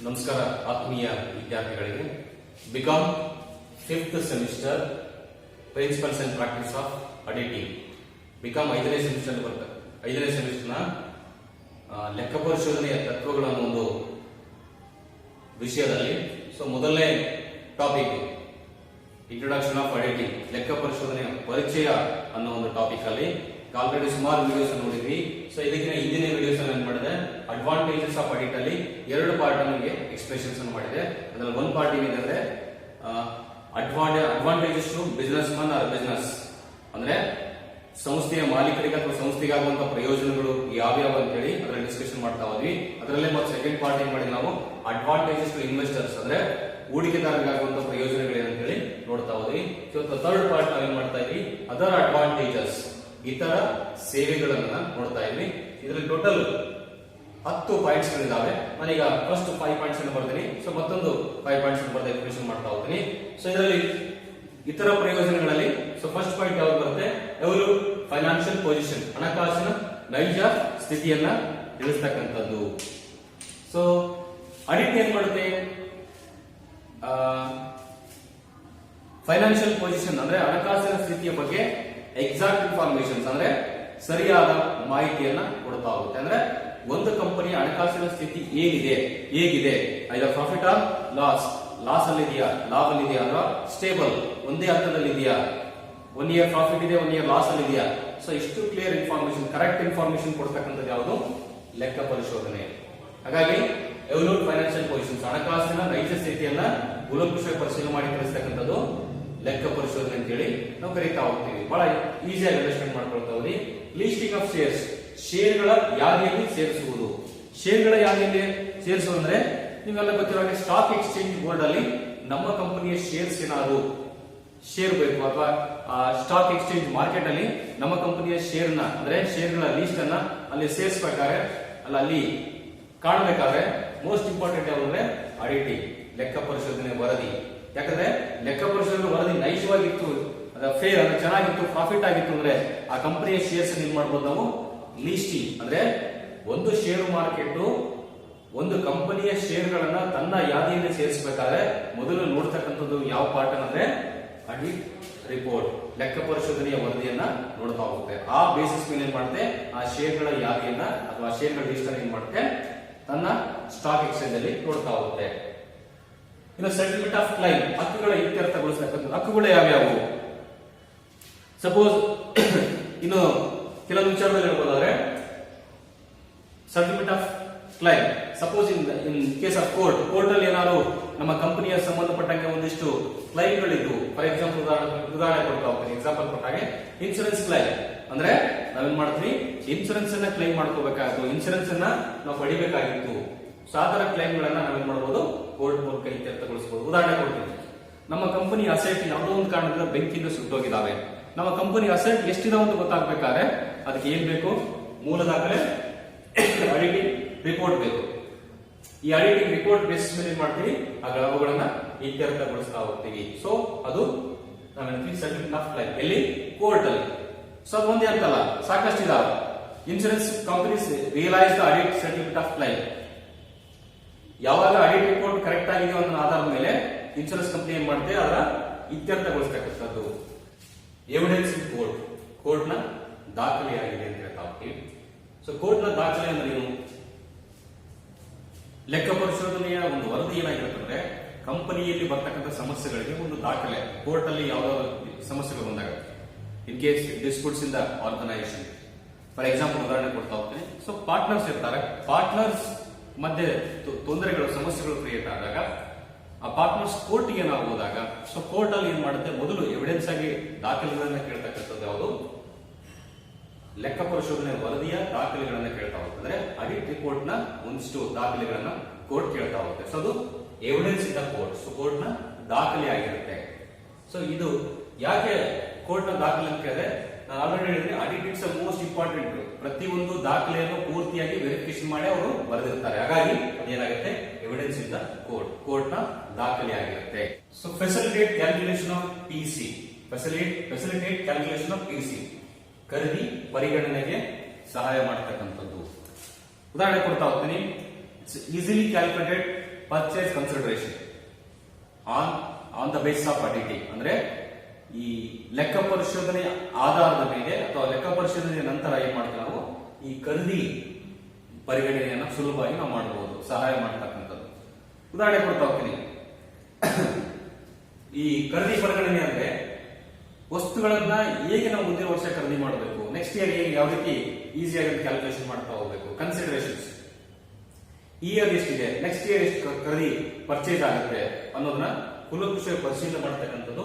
ನಮಸ್ಕಾರ ಆತ್ಮೀಯ ವಿದ್ಯಾರ್ಥಿಗಳಿಗೆ BCom 5th semester principles and practice of auditing BCom 5ನೇ ಸೆಮಿಸ್ಟರ್ ಬರುತ್ತೆ 5ನೇ ಸೆಮಿಸ್ಟರ್ನ ಲೆಕ್ಕ ಪರಿಶೋಧನೆಯ ತತ್ವಗಳ ಒಂದು ವಿಷಯದಲ್ಲಿ ಮೊದಲನೇ ಟಾಪಿಕ್ ಇಂಟ್ರೊಡಕ್ಷನ್ ಆಫ್ ಆಡಿಟಿಂಗ್ ಲೆಕ್ಕ ಪರಿಶೋಧನೆಯ ಪರಿಚಯ ಅನ್ನೋ ಒಂದು ಟಾಪಿಕ್ ಅಲ್ಲಿ ಆಲ್ರೆಡಿ ಸುಮಾರು ವಿಡಿಯೋಸ್ ನೋಡಿದ್ವಿ. ಇದಕ್ಕಿಂತ ಹಿಂದಿನ ವಿಡಿಯೋಸ್ ಏನ್ ಮಾಡಿದೆ, ಅಡ್ವಾಂಟೇಜಸ್ ಆಫ್ ಆಡಿಟ್ ಅಲ್ಲಿ 2 ಪಾರ್ಟ್ ನಮಗೆ ಎಕ್ಸ್ಪ್ರೆಷನ್ಸ್ ಮಾಡಿದೆ. ಅದರಲ್ಲಿ ಒಂದು ಪಾರ್ಟ್ ಏನಿದೆ advantages to businessman or business ಅಂದ್ರೆ ಸಂಸ್ಥೆಯ ಮಾಲೀಕರಿಗೆ ಅಥವಾ ಸಂಸ್ಥೆಗೆ ಆಗುವಂತಹ ಪ್ರಯೋಜನಗಳು ಯಾವ್ಯಾವ ಅಂತ ಹೇಳಿ ಅದರಲ್ಲಿ ಡಿಸ್ಕಷನ್ ಮಾಡ್ತಾ ಹೋದ್ವಿ. ಅದರಲ್ಲೇ ಮತ್ತೆ ಸೆಕೆಂಡ್ ಪಾರ್ಟ್ ಏನ್ ಮಾಡಿದ್ವಿ ನಾವು ಅಡ್ವಾಂಟೇಜಸ್ ಟು ಇನ್ವೆಸ್ಟರ್ಸ್ ಅಂದ್ರೆ ಹೂಡಿಕೆದಾರರಿಗೆ ಆಗುವಂತಹ ಪ್ರಯೋಜನಗಳೇನು ಅಂತ ಹೇಳಿ ನೋಡ್ತಾ ಹೋದ್ವಿ. ಥರ್ಡ್ ಪಾರ್ಟ್ ನಾವೇನ್ ಮಾಡ್ತಾ ಇದ್ವಿ ಅದರ್ ಅಡ್ವಾಂಟೇಜಸ್ ಇತರ ಸೇವೆಗಳನ್ನ ನೋಡ್ತಾ ಇದ್ವಿ. ಇದರಲ್ಲಿ ಟೋಟಲ್ 10 ಪಾಯಿಂಟ್ಸ್ ಗಳಿದಾವೆ. ನಾನೀಗ ಫಸ್ಟ್ 5 ಪಾಯಿಂಟ್ಸ್ ಅನ್ನು ಬರ್ತೀನಿ. ಮತ್ತೊಂದು 5 ಪಾಯಿಂಟ್ಸ್ ಬರ್ತಾ ಎಕ್ಸ್ಪ್ರೆಷನ್ ಮಾಡ್ತಾ ಹೋಗ್ತೀನಿ. ಇದರಲ್ಲಿ ಇತರ ಪ್ರಯೋಜನಗಳಲ್ಲಿ ಫಸ್ಟ್ ಪಾಯಿಂಟ್ ಯಾವ್ದು ಬರುತ್ತೆ, ಯಾವುದು ಫೈನಾನ್ಷಿಯಲ್ ಪೊಸಿಷನ್ ಹಣಕಾಸಿನ ನೈಜ ಸ್ಥಿತಿಯನ್ನ ತಿಳಿಸ್ತಕ್ಕಂಥದ್ದು. ಆಡಿಟ್ ಏನ್ ಮಾಡುತ್ತೆ, ಫೈನಾನ್ಷಿಯಲ್ ಪೊಸಿಷನ್ ಅಂದ್ರೆ ಹಣಕಾಸಿನ ಸ್ಥಿತಿಯ ಬಗ್ಗೆ ಎಕ್ಸಾಕ್ಟ್ ಇನ್ಫಾರ್ಮೇಶನ್ ಅಂದ್ರೆ ಸರಿಯಾದ ಮಾಹಿತಿಯನ್ನ ಕೊಡ್ತಾ ಹೋಗುತ್ತೆ. ಅಂದ್ರೆ ಒಂದು ಕಂಪನಿಯ ಹಣಕಾಸಿನ ಸ್ಥಿತಿ ಏನಿದೆ, ಹೇಗಿದೆ, ಐದರ್ ಪ್ರಾಫಿಟ್ ಆರ್ ಲಾಸ್ ಅಲ್ಲಿ ಇದೆಯಾ, ಲಾಭ ಅಲ್ಲಿ ಇದೆಯಾ ಅಥವಾ ಸ್ಟೇಬಲ್ ಒಂದೇ ಹಂತದಲ್ಲಿ ಇದೆಯಾ, 1 ಇಯರ್ ಪ್ರಾಫಿಟ್ ಇದೆ 1 ಇಯರ್ ಲಾಸ್ ಅಲ್ಲಿ ಇದೆಯಾ. ಇಷ್ಟು ಕ್ಲಿಯರ್ ಇನ್ಫಾರ್ಮೇಶನ್ ಕರೆಕ್ಟ್ ಇನ್ಫಾರ್ಮೇಶನ್ ಕೊಡ್ತಕ್ಕಂಥದ್ದು ಯಾವುದು ಲೆಕ್ಕ ಪರಿಶೋಧನೆ. ಹಾಗಾಗಿ ಎವ್ಲೂಟ್ ಫೈನಾನ್ಷಿಯಲ್ ಪೊಸಿಷನ್ಸ್ ಹಣಕಾಸಿನ ನೈಜ ಸ್ಥಿತಿಯನ್ನ ಕೂಲಂಕುಷ ಪರಿಶೀಲನೆ ಮಾಡಿ ತಿಳಿಸ್ತಕ್ಕಂಥದ್ದು ಲೆಕ್ಕ ಪರಿಶೋಧನೆ ಅಂತ ಹೇಳಿ ನಾವು ಕರೀತಾ ಹೋಗ್ತೀವಿ. ಬಹಳ ಈಸಿಯಾಗಿ ಅಂಡರ್ಸ್ಟ್ಯಾಂಡ್ ಮಾಡ್ಕೊಳ್ತಾ ಹೋಗಿ ಲಿಸ್ಟಿಂಗ್ ಆಫ್ ಶೇರ್ಸ್ ಶೇರ್ಗಳ ಯಾದಿಯಲ್ಲಿ ಸೇರಿಸುವುದು. ಶೇರ್ಗಳ ಯಾದಿಯಲ್ಲಿ ಸೇರಿಸುವುದು ಅಂದ್ರೆ ನೀವೆಲ್ಲ ಗೊತ್ತಿರೋ ಸ್ಟಾಕ್ ಎಕ್ಸ್ಚೇಂಜ್ ಬೋರ್ಡ್ ಅಲ್ಲಿ ನಮ್ಮ ಕಂಪನಿಯ ಶೇರ್ಸ್ ಏನಾದ್ರು ಶೇರ್ ಬೇಕು ಅಥವಾ ಸ್ಟಾಕ್ ಎಕ್ಸ್ಚೇಂಜ್ ಮಾರ್ಕೆಟ್ ಅಲ್ಲಿ ನಮ್ಮ ಕಂಪನಿಯ ಶೇರ್ ನ ಅಂದ್ರೆ ಶೇರ್ಗಳ ಲೀಸ್ಟ್ ಅನ್ನ ಅಲ್ಲಿ ಸೇರಿಸಬೇಕಾದ್ರೆ ಅಲ್ಲಿ ಕಾಣಬೇಕಾದ್ರೆ ಮೋಸ್ಟ್ ಇಂಪಾರ್ಟೆಂಟ್ ಯಾವುದು ಅಂದ್ರೆ ಆಡಿಟಿಂಗ್ ಲೆಕ್ಕ ಪರಿಶೋಧನೆ ವರದಿ. ಯಾಕಂದ್ರೆ ಲೆಕ್ಕ ಪರಿಶೋಧನೆ ವರದಿ ನೈಜವಾಗಿತ್ತು, ಫೇರ್ ಅಂದ್ರೆ ಚೆನ್ನಾಗಿತ್ತು, ಪ್ರಾಫಿಟ್ ಆಗಿತ್ತು ಅಂದ್ರೆ ಆ ಕಂಪನಿಯ ಶೇರ್ಸ್ ಏನ್ ಮಾಡ್ಬೋದು ನಾವು ಲೀಸ್ಟಿಂಗ್ ಅಂದ್ರೆ ಒಂದು ಶೇರು ಮಾರ್ಕೆಟ್ ಒಂದು ಕಂಪನಿಯ ಶೇರ್ಗಳನ್ನ ತನ್ನ ಯಾದಿಯಲ್ಲಿ ಸೇರಿಸಬೇಕಾದ್ರೆ ಮೊದಲು ನೋಡ್ತಕ್ಕಂಥದ್ದು ಯಾವ ಪಾರ್ಟ್ ಅಂದ್ರೆ ಆಡಿಟ್ ರಿಪೋರ್ಟ್ ಲೆಕ್ಕ ಪರಿಶೋಧನೆಯ ವರದಿಯನ್ನ ನೋಡ್ತಾ ಹೋಗುತ್ತೆ. ಆ ಬೇಸಿಸ್ ಮೇಲೆ ಏನ್ ಮಾಡುತ್ತೆ ಆ ಶೇರ್ಗಳ ಯಾದಿಯನ್ನ ಅಥವಾ ಶೇರ್ಗಳ ಲಿಸ್ಟ್ ಅನ್ನ ಏನ್ ಮಾಡುತ್ತೆ ತನ್ನ ಸ್ಟಾಕ್ ಎಕ್ಸ್ಚೇಂಜ್ ಅಲ್ಲಿ ನೋಡ್ತಾ ಹೋಗುತ್ತೆ. ಇನ್ನು ಸೆಟಲ್ಮೆಂಟ್ ಆಫ್ ಕ್ಲೈಮ್ ಹಕ್ಕುಗಳ ಇತ್ಯರ್ಥಗೊಳಿಸತಕ್ಕಂಥ ಹಕ್ಕುಗಳು ಯಾವ್ಯಾವು. ಸಪೋಸ್ ಇನ್ನು ಕೆಲವೊಂದು ವಿಚಾರದಲ್ಲಿ ಹೇಳ್ಬೋದಾದ್ರೆ settlement of claim suppose in case of court ಅಲ್ಲಿ ಏನಾದ್ರು ನಮ್ಮ ಕಂಪನಿಯ ಸಂಬಂಧಪಟ್ಟಂಗೆ ಒಂದಿಷ್ಟು ಕ್ಲೈಮ್ಗಳಿದ್ದು, ಫಾರ್ ಎಕ್ಸಾಂಪಲ್ ಉದಾಹರಣೆ ಕೊಡ್ತಾ ಹೋಗ್ತೀನಿ. ಎಕ್ಸಾಂಪಲ್ ಕೊಟ್ಟಾಗೆ ಇನ್ಶೂರೆನ್ಸ್ ಕ್ಲೈಮ್ ಅಂದ್ರೆ ನಾವೇನ್ ಮಾಡ್ತೀವಿ ಇನ್ಶೂರೆನ್ಸ್ ಅನ್ನ ಕ್ಲೈಮ್ ಮಾಡ್ಕೋಬೇಕಾಗಿತ್ತು, ಇನ್ಶೂರೆನ್ಸ್ ಅನ್ನ ನಾವು ಪಡಿಬೇಕಾಗಿತ್ತು. ಸಾಧಾರಣ ಕ್ಲೈಮ್ ಗಳನ್ನ ನಾವೇನ್ ಮಾಡಬಹುದು ಕೋರ್ಟ್ ಮೂಲಕ ಇತ್ಯರ್ಥಗೊಳಿಸಬಹುದು. ಉದಾಹರಣೆ ಕೊಡ್ತೀನಿ, ನಮ್ಮ ಕಂಪನಿ ಅಸೆಟ್ ಯಾವುದೋ ಒಂದು ಕಾರಣದಿಂದ ಬೆಂಕಿಯಿಂದ ಸುಟ್ಟೋಗಿದ್ದಾವೆ. ನಮ್ಮ ಕಂಪನಿ ಅಸೆಟ್ ಎಷ್ಟಿದಾವೆ ಅಂತ ಗೊತ್ತಾಗಬೇಕಾದ್ರೆ ಅದಕ್ಕೆ ಏನ್ ಬೇಕು, ಮೂಲ ದಾಖಲೆ ಆಡಿಟಿಂಗ್ ರಿಪೋರ್ಟ್ ಬೇಕು. ಈ ಆಡಿಟಿಂಗ್ ರಿಪೋರ್ಟ್ ಬೇಸಿಸ್ ಮೇಲೆ ಏನ್ ಮಾಡ್ತೀವಿ ಅವುಗಳನ್ನ ಇತ್ಯರ್ಥಗೊಳಿಸ್ತಾ ಹೋಗ್ತೀವಿ. ಅದು ನಾವೇನ್ತೀವಿ ಸೆಟಲ್ಮೆಂಟ್ ಆಫ್ ಕ್ಲೈಮ್ ಎಲ್ಲಿ ಕೋರ್ಟ್ ಅಲ್ಲಿ. ಅದು ಒಂದೇ ಅಂತಲ್ಲ, ಸಾಕಷ್ಟು ಇದಾವೆ. Insurance companies realise the audit settlement of claim. ಯಾವಾಗ ಆಡಿಟ್ ರಿಪೋರ್ಟ್ ಕರೆಕ್ಟ್ ಆಗಿದೆ ಅನ್ನೋ ಆಧಾರದ ಮೇಲೆ ಇನ್ಶೂರೆನ್ಸ್ ಕಂಪನಿ ಏನ್ ಮಾಡುತ್ತೆ ಅದರ ಇತ್ಯರ್ಥಗೊಳಿಸ್ತಕ್ಕಂಥದ್ದು. ಎವಿಡೆನ್ಸ್ ಇನ್ ಕೋರ್ಟ್ ನ ದಾಖಲೆಯಾಗಿದೆ ಅಂತ ಹೇಳ್ತಾ ಹೋಗ್ತೀವಿ. ಕೋರ್ಟ್ ನ ದಾಖಲೆ ಅಂದ್ರೆ ಏನು, ಲೆಕ್ಕ ಪರಿಶೋಧನೆಯ ಒಂದು ವರದಿ ಏನಾಗಿರುತ್ತಂದ್ರೆ ಕಂಪನಿಯಲ್ಲಿ ಬರ್ತಕ್ಕಂಥ ಸಮಸ್ಯೆಗಳಿಗೆ ಒಂದು ದಾಖಲೆ. ಕೋರ್ಟ್ ಅಲ್ಲಿ ಯಾವ್ದಾದ್ರು ಸಮಸ್ಯೆಗಳು ಬಂದಾಗ in case disputes in the organisation, for example ಉದಾಹರಣೆ ಕೊಡ್ತಾ ಹೋಗ್ತೀನಿ. ಪಾರ್ಟ್ನರ್ಸ್ ಇರ್ತಾರೆ, ಪಾರ್ಟ್ನರ್ಸ್ ಮಧ್ಯೆ ತೊಂದರೆಗಳು ಸಮಸ್ಯೆಗಳು ಕ್ರಿಯೇಟ್ ಆದಾಗ ಆ ಪಾರ್ಟ್ನರ್ಸ್ ಕೋರ್ಟ್ ಗೆ ನಾವು ಹೋದಾಗ ಕೋರ್ಟ್ ಅಲ್ಲಿ ಏನ್ ಮಾಡುತ್ತೆ ಮೊದಲು ಎವಿಡೆನ್ಸ್ ಆಗಿ ದಾಖಲೆಗಳನ್ನ ಕೇಳ್ತಕ್ಕಂಥದ್ದು ಯಾವುದು ಲೆಕ್ಕ ಪರಿಶೋಧನೆ ವರದಿಯ ದಾಖಲೆಗಳನ್ನ ಕೇಳ್ತಾ ಹೋಗ್ತದೆ. ಆಡಿಟ್ ರಿಪೋರ್ಟ್ ನ ಒಂದಿಷ್ಟು ದಾಖಲೆಗಳನ್ನ ಕೋರ್ಟ್ ಕೇಳ್ತಾ ಹೋಗುತ್ತೆ. ಅದು ಎವಿಡೆನ್ಸ್ ಇನ್ ದ ಕೋರ್ಟ್ ನ ದಾಖಲೆ ಆಗಿರುತ್ತೆ. ಇದು ಯಾಕೆ ಕೋರ್ಟ್ ನ ದಾಖಲೆ ಅಂತ ಕೇಳಿದ್ರೆ ನಾನು ಆಲ್ರೆಡಿ ಹೇಳಿದ್ರೆ ಆಡಿಟ್ ಇಟ್ಸ್ ಮೋಸ್ಟ್ ಇಂಪಾರ್ಟೆಂಟ್. ಪ್ರತಿಯೊಂದು ದಾಖಲೆಯನ್ನು ಪೂರ್ತಿಯಾಗಿ ವೆರಿಫಿಕೇಶನ್ ಮಾಡಿ ಅವರು ಬರೆದಿರ್ತಾರೆ. ಹಾಗಾಗಿ ಅದೇನಾಗುತ್ತೆ ಎವಿಡೆನ್ಸ್ ಇನ್ ದ ಕೋರ್ಟ್ ನ ದಾಖಲೆ ಆಗಿರುತ್ತೆ. Facilitate calculation of PC facilitate calculation of PC ಖರೀದಿ ಪರಿಗಣನೆಗೆ ಸಹಾಯ ಮಾಡತಕ್ಕಂಥದ್ದು. ಉದಾಹರಣೆ ಕೊಡ್ತಾ ಹೋಗ್ತೀನಿ. Easily calculated purchase consideration on the base of auditing. ಅಂದ್ರೆ ಈ ಲೆಕ್ಕ ಪರಿಶೋಧನೆ ಆಧಾರದ ಮೇಲೆ ಅಥವಾ ಲೆಕ್ಕ ಪರಿಶೋಧನೆಯ ನಂತರ ಏನ್ ಮಾಡ್ತೀವಿ ನಾವು ಈ ಖರೀದಿ ಪರಿಗಣನೆಯನ್ನ ಸುಲಭವಾಗಿ ನಾವು ಮಾಡಬಹುದು, ಸಹಾಯ ಮಾಡ್ತಕ್ಕಂಥದ್ದು. ಉದಾಹರಣೆ ಕೊಡ್ತಾ ಹೋಗ್ತೀನಿ. ಈ ಖರೀದಿ ಪರಿಗಣನೆ ಅಂದ್ರೆ ವಸ್ತುಗಳನ್ನ ಹೇಗೆ ನಾವು ಮುಂದಿನ ವರ್ಷ ಖರೀದಿ ಮಾಡಬೇಕು, ನೆಕ್ಸ್ಟ್ ಇಯರ್ ಯಾವ ರೀತಿ ಈಸಿಯಾಗಿ ಕ್ಯಾಲ್ಕುಲೇಷನ್ ಮಾಡ್ತಾ ಹೋಗ್ಬೇಕು. ಕನ್ಸಿಡರೇಷನ್ಸ್ ಈ ಇಯರ್ ಎಷ್ಟಿದೆ, ನೆಕ್ಸ್ಟ್ ಇಯರ್ ಎಷ್ಟು ಖರೀದಿ ಪರ್ಚೇಸ್ ಆಗುತ್ತೆ ಅನ್ನೋದನ್ನ ಕುಲಕುಶ ಪರಿಶೀಲನೆ ಮಾಡತಕ್ಕಂಥದ್ದು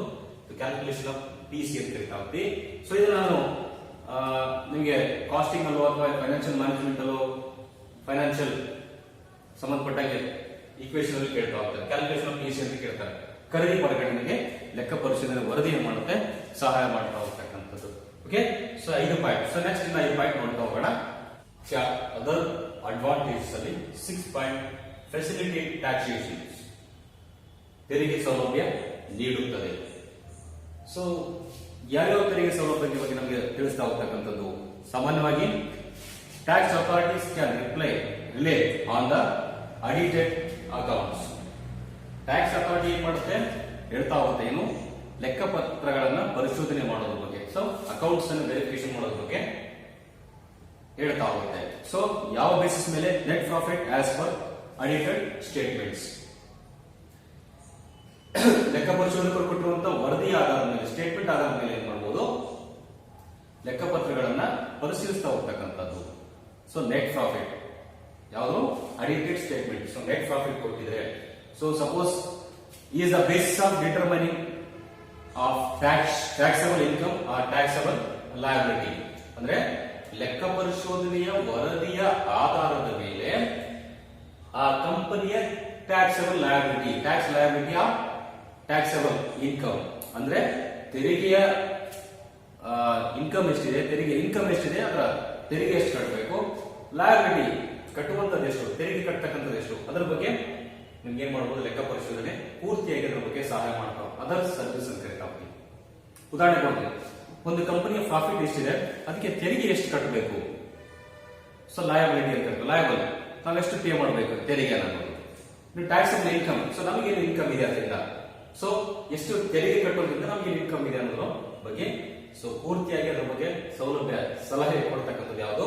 ಕ್ಯಾಲ್ಕುಲೇಷನ್ ಆಫ್ ಪಿಸಿ ಅಂತ ಕರಿತಾ ಹೋಗ್ತೀವಿ. ಸೊ ಇದು ನಾನು ನಿಮಗೆ ಕಾಸ್ಟಿಂಗ್ ಅಲ್ಲೋ ಅಥವಾ ಫೈನಾನ್ಷಿಯಲ್ ಮ್ಯಾನೇಜ್ಮೆಂಟ್ ಅಲ್ಲೋ ಫೈನಾನ್ಷಿಯಲ್ ಸಂಬಂಧಪಟ್ಟಾಗೆ ಈಕ್ವೇಶನ್ ಅಲ್ಲಿ ಕೇಳ್ತಾ ಹೋಗ್ತಾರೆ. ಕ್ಯಾಲ್ಕುಲೇಷನ್ ಆಫ್ ಪಿಸಿ ಅಂತ ಕೇಳ್ತಾರೆ. ಖರೀದಿ ಪರಿಗಣನೆಗೆ ಲೆಕ್ಕ ಪರಿಶೋಧನೆ ವರದಿಯನ್ನು ಮಾಡುತ್ತೆ, ಸಹಾಯ ಮಾಡ್ತಾ ಹೋಗ್ತಕ್ಕಂಥದ್ದು. Okay, so 5 point. So next ಇನ್ನ 5 ಪಾಯಿಂಟ್ ನೋಡ್ತಾ ಹೋಗೋಣ. ಅದರ್ ಅಡ್ವಾಂಟೇಜಸ್ ಅಲ್ಲಿ 6 ಪಾಯಿಂಟ್ ಫೆಸಿಲಿಟೇಟ್ ಟ್ಯಾಕ್ಸೇಷನ್, ತೆರಿಗೆ ಸೌಲಭ್ಯ ನೀಡುತ್ತದೆ. ಸೊ ಯಾವ್ಯಾವ ತೆರಿಗೆ ಸೌಲಭ್ಯದ ಬಗ್ಗೆ ನಮಗೆ ತಿಳಿಸ್ತಾ ಹೋಗ್ತಕ್ಕಂಥದ್ದು. ಸಾಮಾನ್ಯವಾಗಿ tax authorities can relay on the audited accounts. Tax authority ಏನ್ ಮಾಡುತ್ತೆ ಹೇಳ್ತಾ ಹೋಗುತ್ತೆ ಏನು ಲೆಕ್ಕಪತ್ರಗಳನ್ನ ಪರಿಶೋಧನೆ ಮಾಡೋದ್ರ ಬಗ್ಗೆ, ಸೊ ಅಕೌಂಟ್ಸ್ ಅನ್ನು ವೆರಿಫಿಕೇಶನ್ ಮಾಡೋದ್ರ ಬಗ್ಗೆ ಹೇಳ್ತಾ ಹೋಗುತ್ತೆ. ಸೊ ಯಾವ ಬೇಸಿಸ್ ಮೇಲೆ net profit as per audited statements. ಲೆಕ್ಕ ಪರಿಶೋಧಕರು ಕೊಟ್ಟಿರುವಂತಹ ವರದಿ ಆಧಾರದ ಮೇಲೆ, ಸ್ಟೇಟ್ಮೆಂಟ್ ಆಧಾರದ ಮೇಲೆ ಏನ್ ಮಾಡಬಹುದು ಲೆಕ್ಕಪತ್ರಗಳನ್ನ ಪರಿಶೀಲಿಸ್ತಾ ಹೋಗ್ತಕ್ಕಂಥದ್ದು. ಸೊ ನೆಟ್ ಪ್ರಾಫಿಟ್ ಯಾವುದು audited statement. So net profit ಕೊಟ್ಟಿದ್ರೆ, so suppose is the basis of determining of taxable income or taxable liability. ಅಂದ್ರೆ ಲೆಕ್ಕ ಪರಿಶೋಧನೆಯ ವರದಿಯ ಆಧಾರದ ಮೇಲೆ ಆ ಕಂಪನಿಯ taxable liability, tax liability of taxable income ಅಂದ್ರೆ ತೆರಿಗೆಯ ಇನ್ಕಮ್ ಎಷ್ಟಿದೆ, ತೆರಿಗೆ ಇನ್ಕಮ್ ಎಷ್ಟಿದೆ, ಅದರ ತೆರಿಗೆ ಎಷ್ಟು ಕಟ್ಟಬೇಕು, ಲಯಬಿಲಿಟಿ ಕಟ್ಟುವಂತದ್ದು ಎಷ್ಟು, ತೆರಿಗೆ ಕಟ್ಟತಕ್ಕಂಥದ್ದು ಎಷ್ಟು, ಅದರ ಬಗ್ಗೆ ನಿಮ್ಗೆ ಏನ್ ಮಾಡಬಹುದು ಲೆಕ್ಕ ಪರಿಶೋಧನೆ ಪೂರ್ತಿಯಾಗಿ ಅದರ ಬಗ್ಗೆ ಸಹಾಯ ಮಾಡ್ತಾವೆ. ಅದರ್ ಸರ್ವಿಸ್ ಅಂತ ಕರಿತಾವೆ. ಉದಾಹರಣೆ ಕೊಡ್ತೀನಿ. ಒಂದು ಕಂಪನಿಯ ಪ್ರಾಫಿಟ್ ಎಷ್ಟಿದೆ, ಅದಕ್ಕೆ ತೆರಿಗೆ ಎಷ್ಟು ಕಟ್ಟಬೇಕು, ಸೊ ಲಯಬಿಲಿಟಿ ಅಂತ ಲಯಬಲ್ ನಾವೆಷ್ಟು ಪೇ ಮಾಡಬೇಕು ತೆರಿಗೆ ಅನ್ನೋದು. ಟ್ಯಾಕ್ಸಬಲ್ ಇನ್ಕಮ್, ಸೊ ನಮಗೇನು ಇನ್ಕಮ್ ಇದೆ ಅದರಿಂದ, ಸೊ ಎಷ್ಟು ತೆರಿಗೆ ಕಟ್ಟೋದ್ರಿಂದ ನಮಗೇನು ಇನ್ಕಮ್ ಇದೆ ಅನ್ನೋದ್ರ ಬಗ್ಗೆ ಸೊ ಪೂರ್ತಿಯಾಗಿ ಅದರ ಬಗ್ಗೆ ಸೌಲಭ್ಯ ಸಲಹೆ ಕೊಡ್ತಕ್ಕಂಥದ್ದು ಯಾವುದು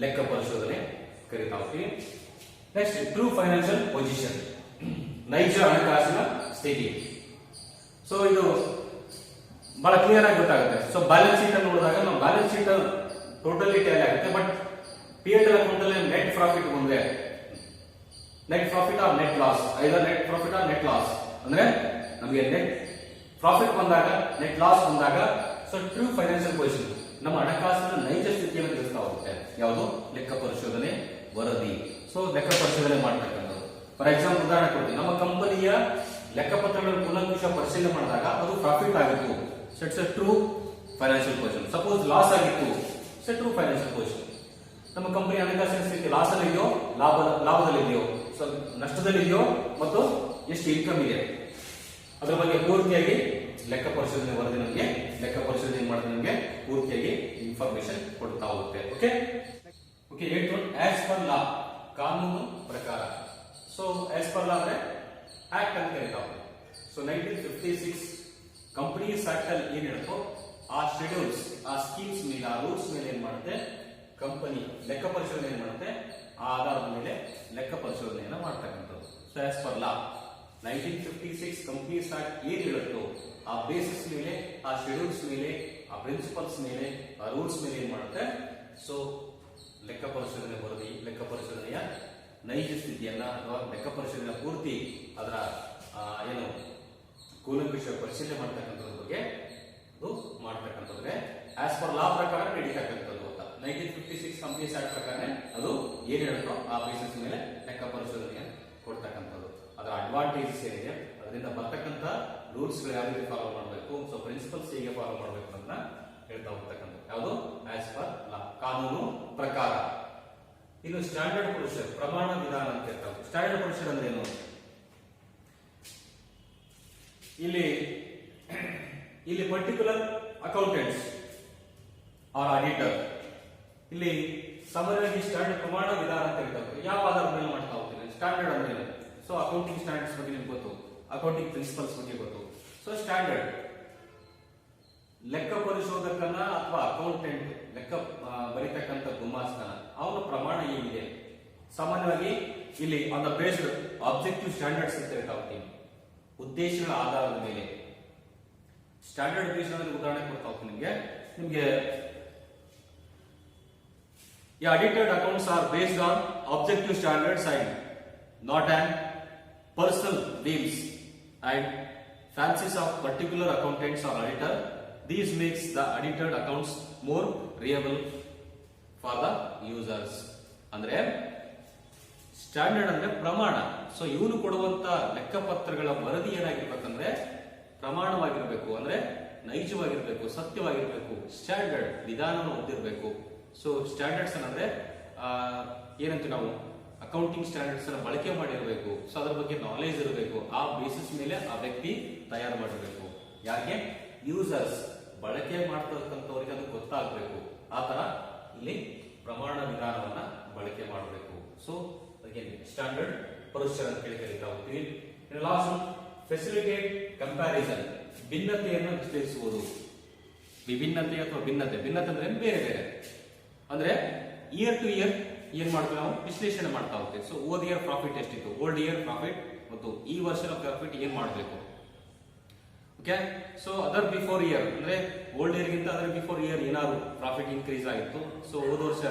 ಲೆಕ್ಕ ಪರಿಶೋಧನೆ ಕರಿತಾ ಹೋಗ್ತೀವಿ. ನೆಕ್ಸ್ಟ್ ಟ್ರೂ ಫೈನಾನ್ಷಿಯಲ್ ಪೊಸಿಷನ್, ನೈಜ ಹಣಕಾಸಿನ ಸ್ಥಿತಿ. ಸೊ ಇದು ಬಹಳ ಕ್ಲಿಯರ್ ಆಗಿ ಗೊತ್ತಾಗುತ್ತೆ. ಸೊ ಬ್ಯಾಲೆನ್ಸ್ ಶೀಟ್ ಅನ್ನು ನೋಡಿದಾಗ ನಾವು ಬ್ಯಾಲೆನ್ಸ್ ಶೀಟ್ ಟೋಟಲಿ ಟ್ಯಾಲಿ ಆಗುತ್ತೆ, ಬಟ್ P&L ಅಕೌಂಟ್ ಅಲ್ಲಿ ನೆಟ್ ಪ್ರಾಫಿಟ್ ಬಂದ್ರೆ net profit or net loss, either net profit or net loss ಅಂದ್ರೆ ನಮಗೆ ನೆಟ್ ಪ್ರಾಫಿಟ್ ಬಂದಾಗ ನೆಟ್ ಲಾಸ್ ಬಂದಾಗ ಸೊ ಟ್ರೂ ಫೈನಾನ್ಷಿಯಲ್ ಪೊಸಿಷನ್ ನಮ್ಮ ಹಣಕಾಸಿನ ನೈಜ ಸ್ಥಿತಿಯನ್ನು ತಿಳಿಸ್ತಾ ಹೋಗುತ್ತೆ. ಯಾವುದು ಲೆಕ್ಕ ಪರಿಶೋಧನೆ ವರದಿ. ಸೊ ಲೆಕ್ಕ ಪರಿಶೋಧನೆ ಮಾಡ್ತಕ್ಕಂಥದ್ದು. ಫಾರ್ ಎಕ್ಸಾಂಪಲ್ ಉದಾಹರಣೆ ಕೊಡ್ತೀನಿ. ನಮ್ಮ ಕಂಪನಿಯ ಲೆಕ್ಕಪತ್ರಗಳನ್ನು ಕೂಲಂಕುಷ ಪರಿಶೀಲನೆ ಮಾಡಿದಾಗ ಅದು ಪ್ರಾಫಿಟ್ ಆಗಿತ್ತು, so it's a true financial position. Suppose loss ಆಗಿತ್ತು, it's a true financial position. ನಮ್ಮ ಕಂಪನಿ ಹಣಕಾಸಿನ ಸ್ಥಿತಿ ಲಾಸ್ ಅಲ್ಲಿ ಇದೆಯೋ ಲಾಭದಲ್ಲಿದೆಯೋ, ಸೊ ನಷ್ಟದಲ್ಲಿದೆಯೋ ಮತ್ತು ಎಷ್ಟು ಇನ್ಕಮ್ ಇದೆ ಅದರ ಬಗ್ಗೆ ಪೂರ್ತಿಯಾಗಿ ಲೆಕ್ಕ ಪರಿಶೋಧನೆ ವರದಿ ನಮಗೆ ಲೆಕ್ಕ ಪರಿಶೋಧನೆ ಮಾಡಿದ ನಮಗೆ ಪೂರ್ತಿಯಾಗಿ ಇನ್ಫಾರ್ಮೇಶನ್ ಕೊಡ್ತಾ ಹೋಗುತ್ತೆ. Okay okay 8 as per law, ಕಾನೂನು ಪ್ರಕಾರ. ಸೊ ಆಸ್ ಪರ್ ಲಾ ಅಂದ್ರೆ ಆಕ್ಟ್ ಅಂತ ಕರೀತಾವೆ. ಸೊ 1956 ಕಂಪನೀಸ್ ಆಕ್ಟ್ ಅಲ್ಲಿ ಏನ್ ಹೇಳ್ತೋ ಆ ಶೆಡ್ಯೂಲ್ಸ್, ಆ ಸ್ಕೀಮ್ಸ್ ಮೇಲೆ, ಆ ರೂಲ್ಸ್ ಮೇಲೆ ಏನ್ ಮಾಡುತ್ತೆ ಕಂಪನಿ ಲೆಕ್ಕ ಪರಿಶೋಧನೆ ಏನ್ ಮಾಡುತ್ತೆ, ಆ ಆಧಾರದ ಮೇಲೆ ಲೆಕ್ಕ ಪರಿಶೋಧನೆಯನ್ನ ಮಾಡ್ತಕ್ಕಂಥದ್ದು. So as per law 1956 companies act ಏನ್ ಹೇಳುತ್ತೋ ಆ ಬೇಸಿಸ್ ಮೇಲೆ, ಆ ಶೆಡ್ಯೂಲ್ಸ್ ಮೇಲೆ, ಆ ಪ್ರಿನ್ಸಿಪಲ್ಸ್ ಮೇಲೆ, ಆ ರೂಲ್ಸ್ ಮೇಲೆ ಏನ್ ಮಾಡುತ್ತೆ ಸೊ ಲೆಕ್ಕ ಪರಿಶೋಧನೆ ವರದಿ, ಲೆಕ್ಕ ಪರಿಶೋಧನೆಯ ನೈಜ ಸ್ಥಿತಿಯನ್ನ ಅಥವಾ ಲೆಕ್ಕ ಪರಿಶೋಧನೆ ಪೂರ್ತಿ ಅದರ ಏನು ಕೂಲಂಕುಷ ಪರಿಶೀಲನೆ ಮಾಡ್ತಕ್ಕಂಥದ್ರ ಬಗ್ಗೆ ಅದು ಮಾಡ್ತಕ್ಕಂಥದ್ರೆ ಆಸ್ ಪರ್ ಲಾ ಪ್ರಕಾರ ನಡೀತಕ್ಕಂಥದ್ದು ಅಂತ. 1956 ಕಂಪನೀಸ್ ಆಕ್ಟ್ ಪ್ರಕಾರ ಅದು ಏನ್ ಹೇಳುತ್ತೋ ಆ ಬೇಸಿಸ್ ಮೇಲೆ ಲೆಕ್ಕ ಪರಿಶೋಧನೆಯ ಕೊಡ್ತಕ್ಕಂಥದ್ದು. ಅದರ ಅಡ್ವಾಂಟೇಜಸ್ ಏನಿದೆ, ಅದರಿಂದ ಬರ್ತಕ್ಕಂಥ ರೂಲ್ಸ್ ಗಳು ಯಾವ ರೀತಿ ಫಾಲೋ ಮಾಡಬೇಕು, ಸೊ ಪ್ರಿನ್ಸಿಪಲ್ಸ್ ಹೇಗೆ ಫಾಲೋ ಮಾಡಬೇಕು ಅಂತ ಹೇಳ್ತಾ ಹೋಗ್ತಕ್ಕಂಥದ್ದು ಯಾವುದು ಆಸ್ ಪರ್ ಲಾ, ಕಾನೂನು ಪ್ರಕಾರ. ಇನ್ನು ಸ್ಟ್ಯಾಂಡರ್ಡ್ ಪ್ರೊಸೀಜರ್, ಪ್ರಮಾಣ ವಿಧಾನ ಅಂತ ಇರ್ತಾವೆ. ಸ್ಟ್ಯಾಂಡರ್ಡ್ ಪ್ರೊಸೀಜರ್ ಅಂದ್ರೆ ಏನು, ಇಲ್ಲಿ ಪರ್ಟಿಕ್ಯುಲರ್ ಅಕೌಂಟೆಂಟ್ಸ್ ಆರ್ ಆಡಿಟರ್ ಇಲ್ಲಿ ಸಾಮಾನ್ಯವಾಗಿ ಸ್ಟ್ಯಾಂಡರ್ಡ್ ಪ್ರಮಾಣ ವಿಧಾನ ಅಂತ ಇರ್ತಾವೆ. ಯಾವ ಆಧಾರದ ಮೇಲೆ ಮಾಡ್ತಾ ಹೋಗ್ತೀನಿ, ಸ್ಟ್ಯಾಂಡರ್ಡ್ ಅಂದ್ರೆ ಸೊ ಅಕೌಂಟಿಂಗ್ ಸ್ಟ್ಯಾಂಡರ್ಡ್ಸ್ ಬಗ್ಗೆ ನಿಮ್ಗೆ ಗೊತ್ತು, ಅಕೌಂಟಿಂಗ್ ಪ್ರಿನ್ಸಿಪಲ್ಸ್ ಬಗ್ಗೆ ಗೊತ್ತು. ಸೊ ಸ್ಟ್ಯಾಂಡರ್ಡ್ ಲೆಕ್ಕ ಪರಿಶೋಧಕನ ಅಥವಾ ಅಕೌಂಟೆಂಟ್ ಲೆಕ್ಕ ಬರೀತಕ್ಕಂಥ ಗುಮಾಸ್ತನ ಅವನ ಪ್ರಮಾಣ ಏನಿದೆ. ಸಾಮಾನ್ಯವಾಗಿ ಇಲ್ಲಿ on the based objective standards ಅಂತ ಹೇಳ್ತಾ ಉದ್ದೇಶಗಳ ಆಧಾರದ ಮೇಲೆ ಸ್ಟ್ಯಾಂಡರ್ಡ್ ಬೇಸ್ಡ್ ಅಂದ್ರೆ ಉದಾಹರಣೆ ಕೊಡ್ತಾ ಹೋಗ್ತೀನಿ ನಿಮ್ಗೆ audited accounts are based on objective standards and not an personal whims and fancies of particular accountants or auditor. These makes the audited accounts more reliable for the users. ಅಂದ್ರೆ standard ಅಂದ್ರೆ ಪ್ರಮಾಣ. So ಇವನು ಕೊಡುವಂತ ಲೆಕ್ಕಪತ್ರಗಳ ವರದಿ ಏನಾಗಿರ್ಬೇಕಂದ್ರೆ ಪ್ರಮಾಣವಾಗಿರ್ಬೇಕು, ಅಂದ್ರೆ ನೈಜವಾಗಿರ್ಬೇಕು, ಸತ್ಯವಾಗಿರ್ಬೇಕು, standard ವಿಧಾನವನ್ನು ಹೊಂದಿರಬೇಕು. So standards ಅಂದ್ರೆ ಏನಂತ ನಾವು ಅಕೌಂಟಿಂಗ್ ಸ್ಟ್ಯಾಂಡರ್ಡ್ಸ್ ಅನ್ನ ಬಳಕೆ ಮಾಡಿರಬೇಕು. ಸೊ ಅದ್ರ ಬಗ್ಗೆ ನಾಲೆಜ್ ಇರಬೇಕು. ಆ ಬೇಸಿಸ್ ಮೇಲೆ ಆ ವ್ಯಕ್ತಿ ತಯಾರು ಮಾಡಿರಬೇಕು. ಯಾಕೆ? ಯೂಸರ್ಸ್ ಬಳಕೆ ಮಾಡ್ತಕ್ಕಂಥವ್ರಿಗೆ ಅದು ಗೊತ್ತಾಗಬೇಕು. ಆ ತರ ಇಲ್ಲಿ ಪ್ರಮಾಣ ವಿಧಾನವನ್ನ ಬಳಕೆ ಮಾಡಬೇಕು. ಸೊ ಅದಕ್ಕೆ ಸ್ಟ್ಯಾಂಡರ್ಡ್ ಪ್ರೊಸೀಜರ್ ಅಂತ ಹೇಳಿ ಕರೀತಾ ಹೋಗ್ತೀವಿ. ಲಾಸ್ಟ್ ಫೆಸಿಲಿಟೇಟ್ ಕಂಪ್ಯಾರಿಸನ್, ಭಿನ್ನತೆಯನ್ನು ವಿಶ್ಲೇಷಿಸುವುದು. ವಿಭಿನ್ನತೆ ಅಥವಾ ಭಿನ್ನತೆ ಅಂದ್ರೆ ಬೇರೆ ಬೇರೆ ಅಂದ್ರೆ ಇಯರ್ ಟು ಇಯರ್ ಏನ್ ಮಾಡ್ತೀವಿ ನಾವು ವಿಶ್ಲೇಷಣೆ ಮಾಡ್ತಾ ಹೋಗ್ತೀವಿ. ಸೊ ಓಲ್ಡ್ ಇಯರ್ ಪ್ರಾಫಿಟ್ ಎಷ್ಟಿತ್ತು, ಓಲ್ಡ್ ಇಯರ್ ಪ್ರಾಫಿಟ್ ಮತ್ತು ಈ ವರ್ಷದ ಪ್ರಾಫಿಟ್ ಏನ್ ಮಾಡಬೇಕು. Okay, so other before year ಅಂದ್ರೆ ಓಲ್ಡ್ ಇಯರ್ ಗಿಂತ ಅದರ್ ಬಿಫೋರ್ ಇಯರ್ ಏನಾದ್ರು ಪ್ರಾಫಿಟ್ ಇನ್ಕ್ರೀಸ್ ಆಗಿತ್ತು. ಸೊ ಹೋದ ವರ್ಷ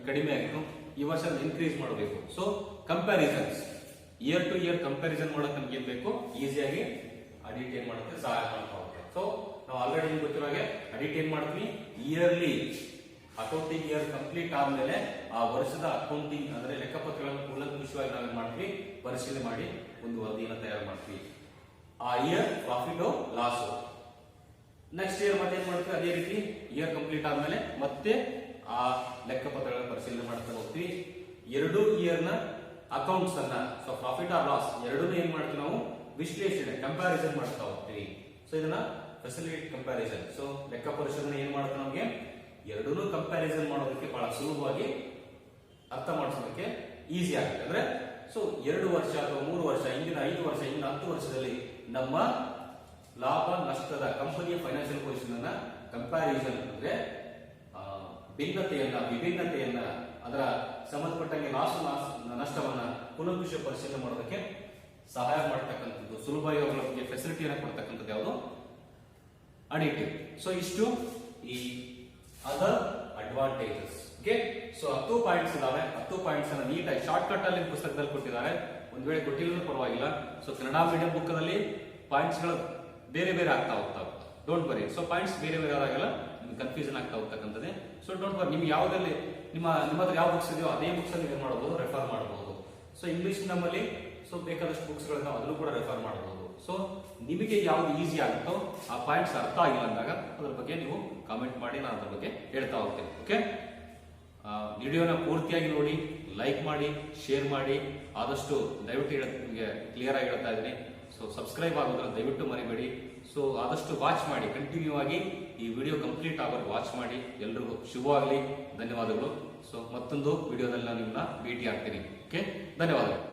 ಕಡಿಮೆ ಆಗಿತ್ತು, ಈ ವರ್ಷ ಇನ್ಕ್ರೀಸ್ ಮಾಡಬೇಕು. So comparisons, year to year comparison ಮಾಡಕ್ ನಮ್ಗೆ ಏನ್ ಬೇಕು, ಈಸಿಯಾಗಿ ಅಡಿಟ್ ಏನ್ ಮಾಡುತ್ತೆ, ಸಹಾಯ ಮಾಡ್ತಾ ಹೋಗುತ್ತೆ. ಸೊ ನಾವು ಆಲ್ರೆಡಿ ನಿಮ್ಗೆ ಗೊತ್ತಿರೋ ಹಾಗೆ ಅಡಿಟ್ ಏನ್ ಮಾಡ್ತೀವಿ, ಇಯರ್ಲಿ ಅಕೌಂಟಿಂಗ್ ಇಯರ್ ಕಂಪ್ಲೀಟ್ ಆದ್ಮೇಲೆ ಆ ವರ್ಷದ ಅಕೌಂಟಿಂಗ್ ಅಂದ್ರೆ ಲೆಕ್ಕಪತ್ರಗಳನ್ನು ಕೂಲಂಕುಷವಾಗಿ ನಾವೇನ್ ಮಾಡ್ತೀವಿ, ಪರಿಶೀಲನೆ ಮಾಡಿ ಒಂದು ವರದಿಯನ್ನು ತಯಾರು ಮಾಡ್ತೀವಿ. ಆ year profit loss. Next year ಮತ್ತೆ ಏನ್ ಮಾಡ್ತೀವಿ, ಅದೇ ರೀತಿ ಇಯರ್ ಕಂಪ್ಲೀಟ್ ಆದ್ಮೇಲೆ ಮತ್ತೆ ಆ ಲೆಕ್ಕಪತ್ರಗಳ ಪರಿಶೀಲನೆ ಮಾಡ್ತಾ ಹೋಗ್ತೀವಿ. ಎರಡೂ ಇಯರ್ ನ ಅಕೌಂಟ್ಸ್ ಅನ್ನ, ಸೊ ಪ್ರಾಫಿಟ್ ಆರ್ ಲಾಸ್ ಎರಡನ್ನೂ ಏನ್ ಮಾಡ್ತೀವಿ ನಾವು ವಿಶ್ಲೇಷಣೆ ಕಂಪ್ಯಾರಿಸನ್ ಮಾಡ್ತಾ ಹೋಗ್ತೀವಿ. ಸೊ ಇದನ್ನ ಫೆಸಿಲಿಟೇಟ್ ಕಂಪ್ಯಾರಿಸನ್. ಸೊ ಲೆಕ್ಕ ಪರಿಶೋಧನೆ ಏನ್ ಮಾಡುತ್ತೆ, ನಮಗೆ ಎರಡನ್ನೂ ಕಂಪ್ಯಾರಿಸನ್ ಮಾಡೋದಕ್ಕೆ ಬಹಳ ಸುಲಭವಾಗಿ ಅರ್ಥ ಮಾಡಿಸೋದಕ್ಕೆ ಈಸಿ ಆಗುತ್ತೆ. ಅಂದ್ರೆ ಸೊ 2 ವರ್ಷ ಅಥವಾ 3 ವರ್ಷ, ಇಂದಿನ 5 ವರ್ಷ, ಇಂದಿನ 10 ವರ್ಷದಲ್ಲಿ ನಮ್ಮ ಲಾಭ ನಷ್ಟದ ಕಂಪನಿಯ ಫೈನಾನ್ಷಿಯಲ್ ಪೊಸಿಷನ್ ಅನ್ನ ಕಂಪ್ಯಾರಿಸನ್ ಅಂದ್ರೆ ವಿಭಿನ್ನತೆಯನ್ನ ಅದರ ಸಂಬಂಧಪಟ್ಟಂಗೆ ನಷ್ಟವನ್ನ ಕೂಲಂಕುಷ ಪರಿಶೀಲನೆ ಮಾಡೋದಕ್ಕೆ ಸಹಾಯ ಮಾಡತಕ್ಕಂಥದ್ದು, ಸುಲಭವಾಗಿ ಅವರಿಗೆ ಫೆಸಿಲಿಟಿಯನ್ನು ಕೊಡ್ತಕ್ಕಂಥದ್ದು ಯಾವುದು, ಅಡಿಟಿವ್. ಸೊ ಇಷ್ಟು ಈ other advantages. Okay, so 10 points ಇದಾವೆ. 10 ಪಾಯಿಂಟ್ಸ್ ಅನ್ನ ನೀಟಾಗಿ ಶಾರ್ಟ್ ಕಟ್ ಅಲ್ಲಿ ಪುಸ್ತಕದಲ್ಲಿ ಕೊಟ್ಟಿದ್ದಾರೆ. ಒಂದ್ ವೇಳೆ ಕೊಟ್ಟಿಲ್ಲ ಪರವಾಗಿಲ್ಲ. ಸೊ ಕನ್ನಡ ಮೀಡಿಯಂ ಬುಕ್ ನಲ್ಲಿ ಪಾಯಿಂಟ್ಸ್ ಗಳು ಬೇರೆ ಬೇರೆ ಆಗ್ತಾ ಹೋಗ್ತಾವೆ. Don't worry. ಸೊ ಪಾಯಿಂಟ್ಸ್ ಬೇರೆ ಬೇರೆ ಆದಾಗೆಲ್ಲ ನಿಮ್ಗೆ ಕನ್ಫ್ಯೂಷನ್ ಆಗ್ತಾ ಹೋಗ್ತಕ್ಕಂಥದ್ದೇ. So don't worry. ನಿಮ್ಗೆ ಯಾವ್ದಲ್ಲಿ ನಿಮ್ಮ ಹತ್ರ ಯಾವ ಬುಕ್ಸ್ ಇದೆಯೋ ಅದೇ ಬುಕ್ಸ್ ಅಲ್ಲಿ ಏನ್ ಮಾಡಬಹುದು, ರೆಫರ್ ಮಾಡಬಹುದು. ಸೊ ಇಂಗ್ಲಿಷ್ ನಮ್ಮಲ್ಲಿ ಸೊ ಬೇಕಾದಷ್ಟು ಬುಕ್ಸ್ ಗಳನ್ನ ಅದನ್ನು ಕೂಡ ರೆಫರ್ ಮಾಡಬಹುದು. ಸೊ ನಿಮಗೆ ಯಾವ್ದು ಈಸಿ ಆಗುತ್ತೋ ಆ ಪಾಯಿಂಟ್ಸ್ ಅರ್ಥ ಆಗಿಲ್ಲ ಅಂದಾಗ ಅದ್ರ ಬಗ್ಗೆ ನೀವು ಕಾಮೆಂಟ್ ಮಾಡಿ, ನಾನು ಅದ್ರ ಬಗ್ಗೆ ಹೇಳ್ತಾ ಹೋಗ್ತೇನೆ. ಓಕೆ, ವಿಡಿಯೋನ ಪೂರ್ತಿಯಾಗಿ ನೋಡಿ, ಲೈಕ್ ಮಾಡಿ, ಶೇರ್ ಮಾಡಿ. ಆದಷ್ಟು ದಯವಿಟ್ಟು ನಿಮಗೆ ಕ್ಲಿಯರ್ ಆಗಿ ಹೇಳ್ತಾ ಇದ್ದೀನಿ. ಸೊ ಸಬ್ಸ್ಕ್ರೈಬ್ ಆಗೋದ್ರಲ್ಲಿ ದಯವಿಟ್ಟು ಮರಿಬೇಡಿ. ಸೊ ಆದಷ್ಟು ವಾಚ್ ಮಾಡಿ, ಕಂಟಿನ್ಯೂ ಆಗಿ ಈ ವಿಡಿಯೋ ಕಂಪ್ಲೀಟ್ ಆಗೋದು ವಾಚ್ ಮಾಡಿ. ಎಲ್ರಿಗೂ ಶುಭವಾಗಲಿ. ಧನ್ಯವಾದಗಳು. ಸೊ ಮತ್ತೊಂದು ವಿಡಿಯೋದಲ್ಲಿ ನಾನು ನಿಮ್ಮನ್ನ ಭೇಟಿ ಆಗ್ತೀನಿ. ಓಕೆ, ಧನ್ಯವಾದಗಳು.